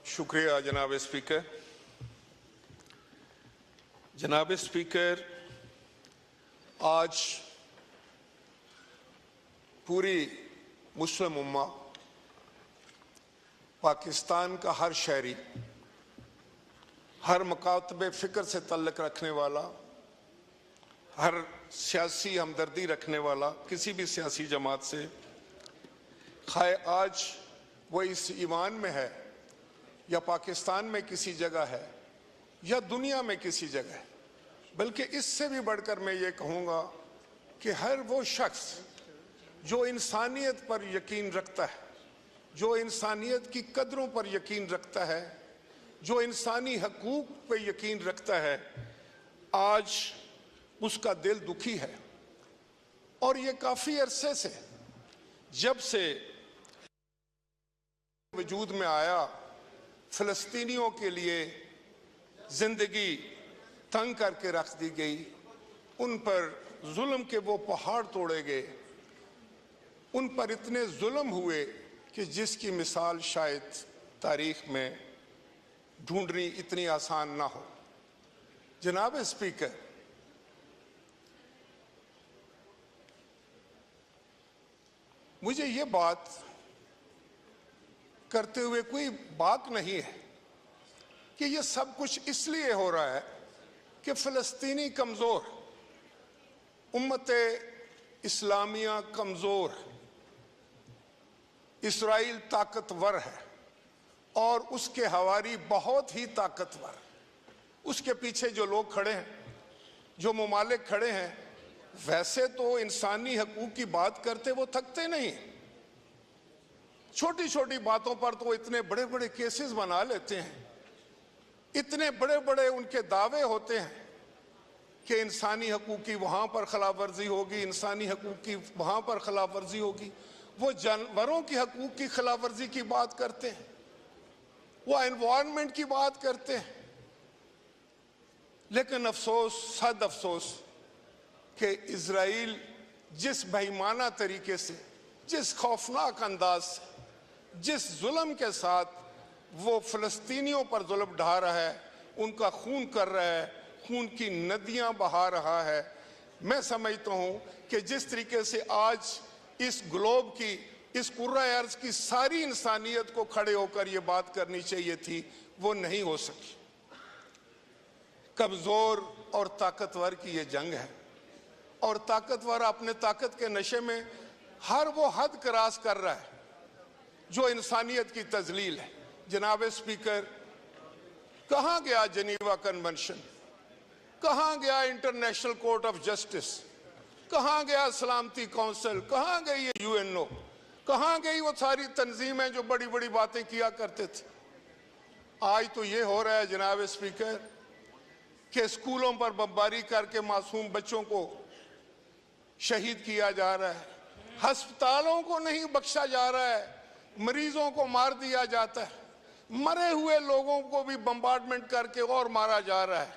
शुक्रिया जनाब स्पीकर। जनाब स्पीकर, आज पूरी मुस्लिम उम्मा, पाकिस्तान का हर शहरी, हर मकातबे फ़िक्र से तल्लुक़ रखने वाला, हर सियासी हमदर्दी रखने वाला किसी भी सियासी जमात से, खाए आज वो इस ईमान में है या पाकिस्तान में किसी जगह है या दुनिया में किसी जगह है, बल्कि इससे भी बढ़कर मैं ये कहूँगा कि हर वो शख्स जो इंसानियत पर यकीन रखता है, जो इंसानियत की कदरों पर यकीन रखता है, जो इंसानी हकूक़ पर यकीन रखता है, आज उसका दिल दुखी है। और ये काफ़ी अरसे से, जब से वजूद में आया, फ़लस्तीनियों के लिए ज़िंदगी तंग करके रख दी गई, उन पर जुल्म के वो पहाड़ तोड़े गए, उन पर इतने जुल्म हुए कि जिसकी मिसाल शायद तारीख़ में ढूंढनी इतनी आसान ना हो। जनाब स्पीकर, मुझे ये बात करते हुए कोई बात नहीं है कि ये सब कुछ इसलिए हो रहा है कि फ़लस्तीनी कमज़ोर, उम्मत इस्लामिया कमज़ोर, इसराइल ताकतवर है और उसके हवारी बहुत ही ताकतवर। उसके पीछे जो लोग खड़े हैं, जो ममालिक खड़े हैं, वैसे तो इंसानी हकूक़ की बात करते वो थकते नहीं। छोटी छोटी बातों पर तो इतने बड़े बड़े केसेस बना लेते हैं, इतने बड़े बड़े उनके दावे होते हैं कि इंसानी हकूक़ की वहाँ पर खिलाफ वर्जी होगी, इंसानी हकूक़ की वहाँ पर खिलाफ वर्जी होगी। वो जानवरों की हकूक़ की खिलाफ वर्जी की बात करते हैं, वो एनवायरनमेंट की बात करते हैं। लेकिन अफसोस, सद अफसोस कि इज़राइल जिस बेईमाना तरीके से, जिस खौफनाक अंदाज से, जिस जुल्म के साथ वो फ़लस्तीनियों पर जुल्म ढा रहा है, उनका खून कर रहा है, खून की नदियां बहा रहा है, मैं समझता हूँ कि जिस तरीके से आज इस ग्लोब की, इस कुर्रा अर्ज़ की सारी इंसानियत को खड़े होकर ये बात करनी चाहिए थी, वो नहीं हो सकी। कमज़ोर और ताकतवर की ये जंग है और ताकतवर अपने ताकत के नशे में हर वो हद क्रॉस कर रहा है जो इंसानियत की तजलील है। जनाब स्पीकर, कहाँ गया जेनीवा कन्वेंशन, कहाँ गया इंटरनेशनल कोर्ट ऑफ जस्टिस, कहाँ गया सलामती काउंसिल, कहाँ गई ये यूएनओ, कहाँ गई वो सारी तंजीमें जो बड़ी बड़ी बातें किया करते थे। आज तो ये हो रहा है जनाब स्पीकर कि स्कूलों पर बमबारी करके मासूम बच्चों को शहीद किया जा रहा है, अस्पतालों को नहीं बख्शा जा रहा है, मरीजों को मार दिया जाता है, मरे हुए लोगों को भी बम्बार्डमेंट करके और मारा जा रहा है।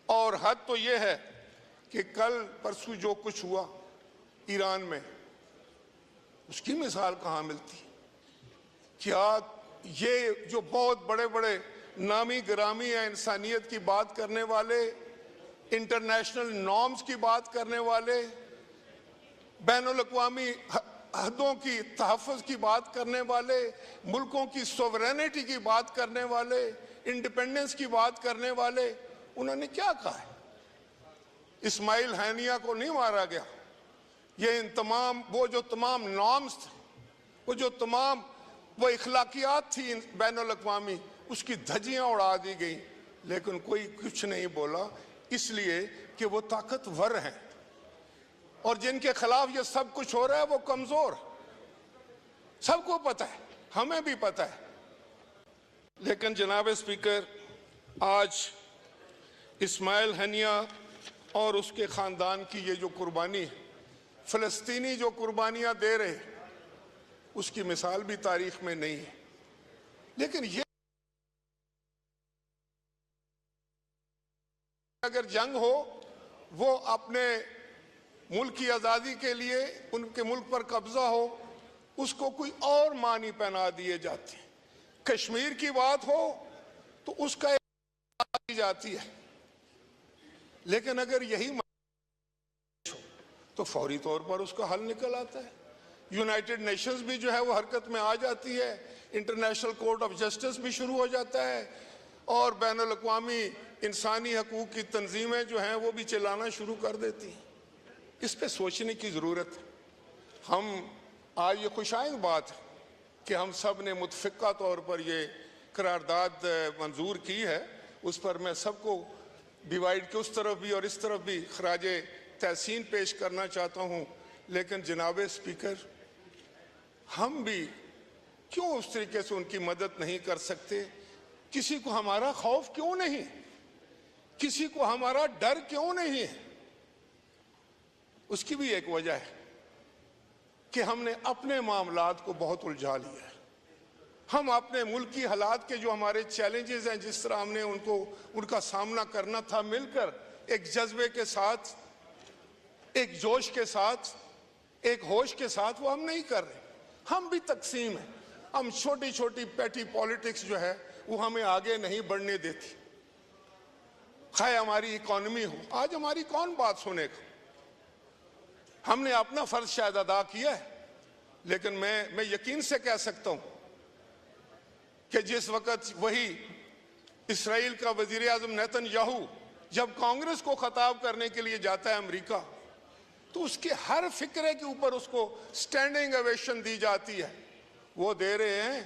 और हद तो ये है कि कल परसों जो कुछ हुआ ईरान में, उसकी मिसाल कहाँ मिलती? क्या ये जो बहुत बड़े बड़े नामी गिरामी है, इंसानियत की बात करने वाले, इंटरनेशनल नॉर्म्स की बात करने वाले, बैनुल-अक़वामी हदों की तहफ़्फ़ुज़ की बात करने वाले, मुल्कों की सोवरेनिटी की बात करने वाले, इंडिपेंडेंस की बात करने वाले, उन्होंने क्या कहा है? इस्माइल हानिया को नहीं मारा गया, ये इन तमाम वो जो तमाम नॉर्म्स थे, वो जो तमाम वो इखलाकियात थी बैनुल-अक़वामी, उसकी धज्जियाँ उड़ा दी गई, लेकिन कोई कुछ नहीं बोला, इसलिए कि वो ताकतवर हैं और जिनके खिलाफ ये सब कुछ हो रहा है वो कमज़ोर। सबको पता है, हमें भी पता है। लेकिन जनाब स्पीकर, आज इस्माइल हनिया और उसके ख़ानदान की ये जो कुर्बानी, फ़लस्तीनी जो कुर्बानियाँ दे रहे, उसकी मिसाल भी तारीख़ में नहीं है। लेकिन ये अगर जंग हो, वो अपने मुल्क की आज़ादी के लिए, उनके मुल्क पर कब्ज़ा हो, उसको कोई और मानी पहना दिए जाते हैं। कश्मीर की बात हो तो उसका एक जाती है, लेकिन अगर यही तो फौरी तौर पर उसका हल निकल आता है। यूनाइटेड नेशंस भी जो है वो हरकत में आ जाती है, इंटरनेशनल कोर्ट ऑफ जस्टिस भी शुरू हो जाता है और बैनुल अक़वामी इंसानी हकूक़ की तंजीमें जो हैं वो भी चलाना शुरू कर देती हैं। इस पे सोचने की ज़रूरत है। हम आज ये खुशाइंद बात है कि हम सब ने मुतफ़िक़ा तौर पर ये करारदाद मंजूर की है, उस पर मैं सबको डिवाइड के उस तरफ भी और इस तरफ भी खराज तहसीन पेश करना चाहता हूँ। लेकिन जनाब स्पीकर, हम भी क्यों उस तरीके से उनकी मदद नहीं कर सकते? किसी को हमारा खौफ क्यों नहीं, किसी को हमारा डर क्यों नहीं है? उसकी भी एक वजह है कि हमने अपने मामलात को बहुत उलझा लिया है। हम अपने मुल्क की हालात के जो हमारे चैलेंजेस हैं, जिस तरह हमने उनका सामना करना था, मिलकर एक जज्बे के साथ, एक जोश के साथ, एक होश के साथ, वो हम नहीं कर रहे। हम भी तकसीम है। हम छोटी छोटी पैटी पॉलिटिक्स जो है वो हमें आगे नहीं बढ़ने देती। खाए हमारी इकॉनमी हो, आज हमारी कौन बात सुनेगा? हमने अपना फर्ज शायद अदा किया है, लेकिन मैं यकीन से कह सकता हूं कि जिस वक्त वही इसराइल का वजीर आज़म नेतन्याहू जब कांग्रेस को खिताब करने के लिए जाता है अमेरिका, तो उसके हर फिक्रे के ऊपर उसको स्टैंडिंग ओवेशन दी जाती है। वो दे रहे हैं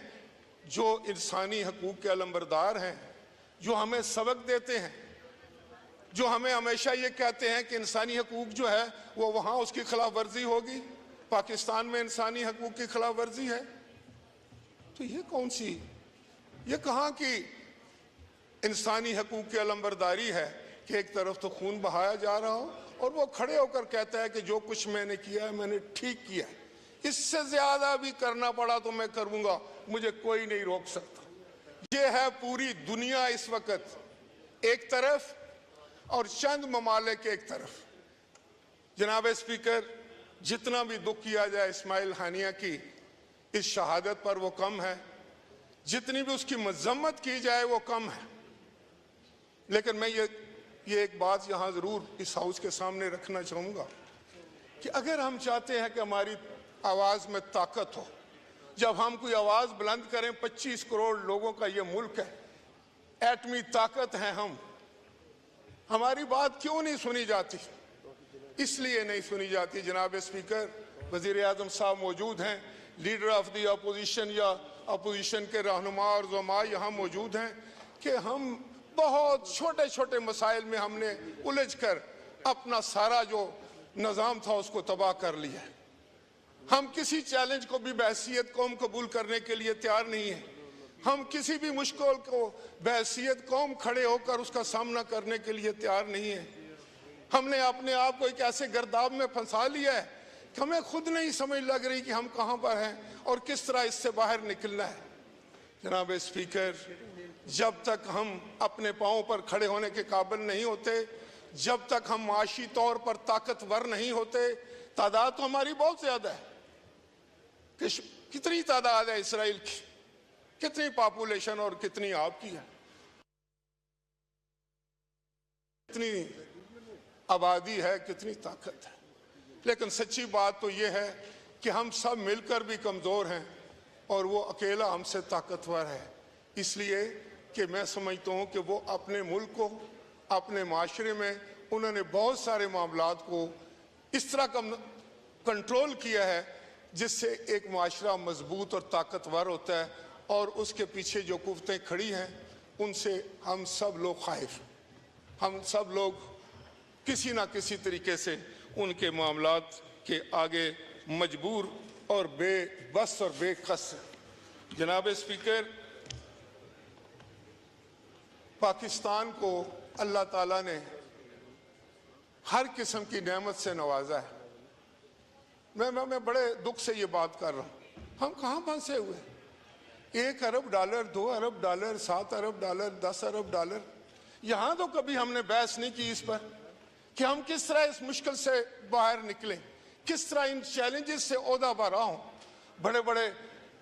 जो इंसानी हकूक़ के अलंबरदार हैं, जो हमें सबक देते हैं, जो हमें हमेशा ये कहते हैं कि इंसानी हकूक़ जो है वो वहाँ उसकी खिलाफ वर्जी होगी, पाकिस्तान में इंसानी हकूक़ की खिलाफ वर्जी है। तो ये कौन सी, ये कहाँ की इंसानी हकूक़ की अलंबरदारी है कि एक तरफ तो खून बहाया जा रहा हो और वो खड़े होकर कहता है कि जो कुछ मैंने किया है मैंने ठीक किया है, इससे ज्यादा भी करना पड़ा तो मैं करूंगा, मुझे कोई नहीं रोक सकता। ये है पूरी दुनिया इस वक्त एक तरफ और चंद ममालिक एक तरफ। जनाब स्पीकर, जितना भी दुख किया जाए इस्माइल हानिया की इस शहादत पर वो कम है, जितनी भी उसकी मजम्मत की जाए वो कम है। लेकिन मैं ये एक बात यहाँ ज़रूर इस हाउस के सामने रखना चाहूँगा कि अगर हम चाहते हैं कि हमारी आवाज़ में ताकत हो, जब हम कोई आवाज़ बुलंद करें, 25 करोड़ लोगों का ये मुल्क है, एटमी ताकत है हम, हमारी बात क्यों नहीं सुनी जाती? इसलिए नहीं सुनी जाती जनाब स्पीकर, वज़ीर आज़म साहब मौजूद हैं, लीडर ऑफ द अपोजिशन या अपोजिशन के रहनुमा और ज़मा यहाँ मौजूद हैं कि हम बहुत छोटे छोटे मसाइल में हमने उलझ कर अपना सारा जो निज़ाम था उसको तबाह कर लिया। हम किसी चैलेंज को भी बहैसियत कौम कबूल करने के लिए तैयार नहीं है। हम किसी भी मुश्किल को बहैसियत कौम खड़े होकर उसका सामना करने के लिए तैयार नहीं है। हमने अपने आप को एक ऐसे गर्दाब में फंसा लिया है कि हमें खुद नहीं समझ लग रही कि हम कहाँ पर हैं और किस तरह इससे बाहर निकलना है। जनाब स्पीकर, जब तक हम अपने पाँव पर खड़े होने के काबिल नहीं होते, जब तक हम माशी तौर पर ताकतवर नहीं होते, तादाद तो हमारी बहुत ज्यादा है। कितनी तादाद है इसराइल की, कितनी पॉपुलेशन और कितनी आपकी है, कितनी आबादी है, कितनी ताकत है। लेकिन सच्ची बात तो यह है कि हम सब मिलकर भी कमज़ोर हैं और वो अकेला हमसे ताकतवर है। इसलिए कि मैं समझता हूँ कि वो अपने मुल्क को, अपने माशरे में उन्होंने बहुत सारे मामलात को इस तरह कंट्रोल किया है जिससे एक माशरा मजबूत और ताकतवर होता है, और उसके पीछे जो कुव्वतें खड़ी हैं उनसे हम सब लोग खाइफ, हम सब लोग किसी ना किसी तरीके से उनके मामलात के आगे मजबूर और बेबस और बेकस। जनाब स्पीकर, पाकिस्तान को अल्लाह ताला ने हर किस्म की नेमत से नवाजा है। मैं बड़े दुख से ये बात कर रहा हूँ। हम कहाँ फंसे हुए? 1 अरब डॉलर, 2 अरब डॉलर, 7 अरब डॉलर, 10 अरब डॉलर, यहाँ तो कभी हमने बहस नहीं की इस पर कि हम किस तरह इस मुश्किल से बाहर निकलें, किस तरह इन चैलेंजेस से ओहदा बरा हों। बड़े बड़े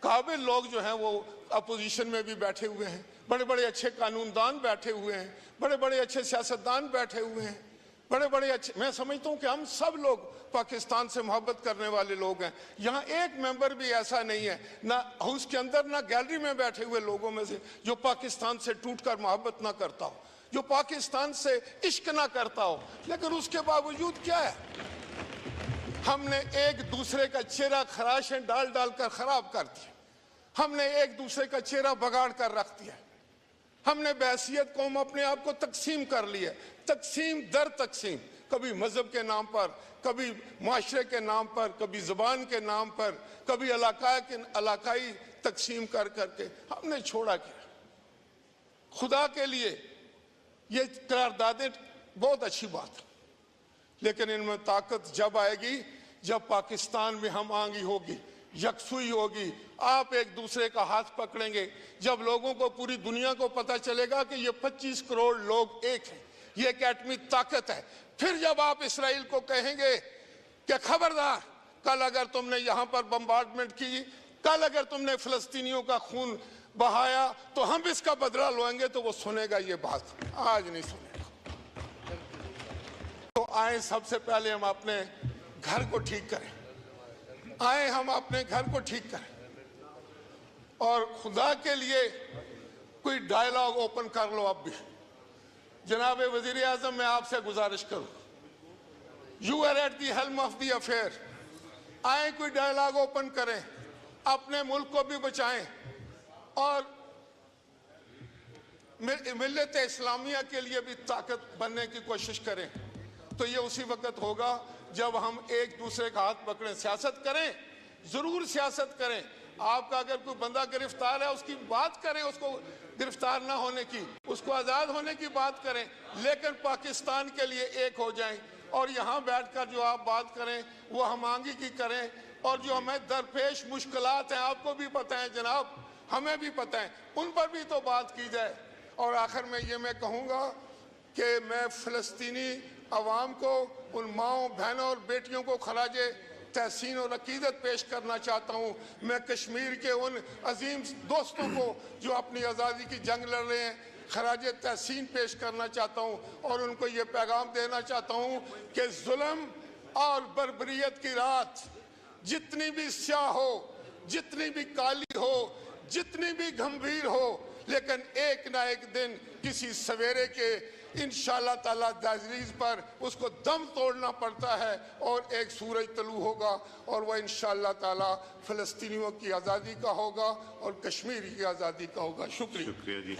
काबिल लोग जो हैं वो अपोजिशन में भी बैठे हुए हैं, बड़े बड़े अच्छे कानूनदान बैठे हुए हैं, बड़े बड़े अच्छे सियासतदान बैठे हुए हैं, बड़े बड़े अच्छे, मैं समझता हूं कि हम सब लोग पाकिस्तान से मोहब्बत करने वाले लोग हैं। यहाँ एक मेंबर भी ऐसा नहीं है, ना हाउस के अंदर ना गैलरी में बैठे हुए लोगों में से, जो पाकिस्तान से टूटकर मोहब्बत ना करता हो, जो पाकिस्तान से इश्क ना करता हो। लेकिन उसके बावजूद क्या है, हमने एक दूसरे का चेहरा खराशें डाल डाल कर खराब कर दिया, हमने एक दूसरे का चेहरा बगाड़ कर रख दिया, हमने बहसियत कौम अपने आप को तकसीम कर लिया, तकसीम दर तकसीम, कभी मजहब के नाम पर, कभी माशरे के नाम पर, कभी ज़बान के नाम पर, कभी इलाकाई तकसीम कर करके हमने छोड़ा क्या। खुदा के लिए ये करारदादें बहुत अच्छी बात है, लेकिन इनमें ताकत जब आएगी जब पाकिस्तान में हम आंगी होगी, यकसुई होगी, आप एक दूसरे का हाथ पकड़ेंगे, जब लोगों को, पूरी दुनिया को पता चलेगा कि ये 25 करोड़ लोग एक हैं, ये एक एटमी ताकत है। फिर जब आप इसराइल को कहेंगे कि खबरदार, कल अगर तुमने यहाँ पर बम्बार्डमेंट की, कल अगर तुमने फिलिस्तीनियों का खून बहाया तो हम इसका बदला लेंगे, तो वो सुनेगा ये बात? आज नहीं सुनेगा। तो आए सबसे पहले हम अपने घर को ठीक करें, आए हम अपने घर को ठीक करें, और खुदा के लिए कोई डायलॉग ओपन कर लो। अब भी जनाब वजीर आजम, मैं आपसे गुजारिश करूं, you are at the helm of the affair, आए कोई डायलॉग ओपन करें, अपने मुल्क को भी बचाएं और मिल्लत इस्लामिया के लिए भी ताकत बनने की कोशिश करें। तो ये उसी वक्त होगा जब हम एक दूसरे का हाथ पकड़ें, सियासत करें, जरूर सियासत करें। आपका अगर कोई बंदा गिरफ्तार है, उसकी बात करें, उसको गिरफ्तार ना होने की, उसको आज़ाद होने की बात करें, लेकिन पाकिस्तान के लिए एक हो जाएं। और यहाँ बैठकर जो आप बात करें वो हम आगे की करें, और जो हमें दरपेश मुश्किलात हैं, आपको भी पता है जनाब, हमें भी पता है, उन पर भी तो बात की जाए। और आखिर में ये मैं कहूँगा कि मैं फ़लस्तीनी अवाम को, उन माओं, बहनों और बेटियों को खराजे तहसीन और अकीदत पेश करना चाहता हूँ। मैं कश्मीर के उन अजीम दोस्तों को जो अपनी आज़ादी की जंग लड़ रहे हैं, खराज तहसीन पेश करना चाहता हूँ, और उनको ये पैगाम देना चाहता हूँ कि जुल्म और बर्बरियत की रात जितनी भी स्याह हो, जितनी भी काली हो, जितनी भी गंभीर हो, लेकिन एक ना एक दिन किसी सवेरे के इंशाअल्लाह ताला दहलीज पर उसको दम तोड़ना पड़ता है, और एक सूरज तलू होगा, और वह इंशाअल्लाह ताला फ़लस्तीनियों की आज़ादी का होगा और कश्मीर की आज़ादी का होगा। शुक्रिया जी।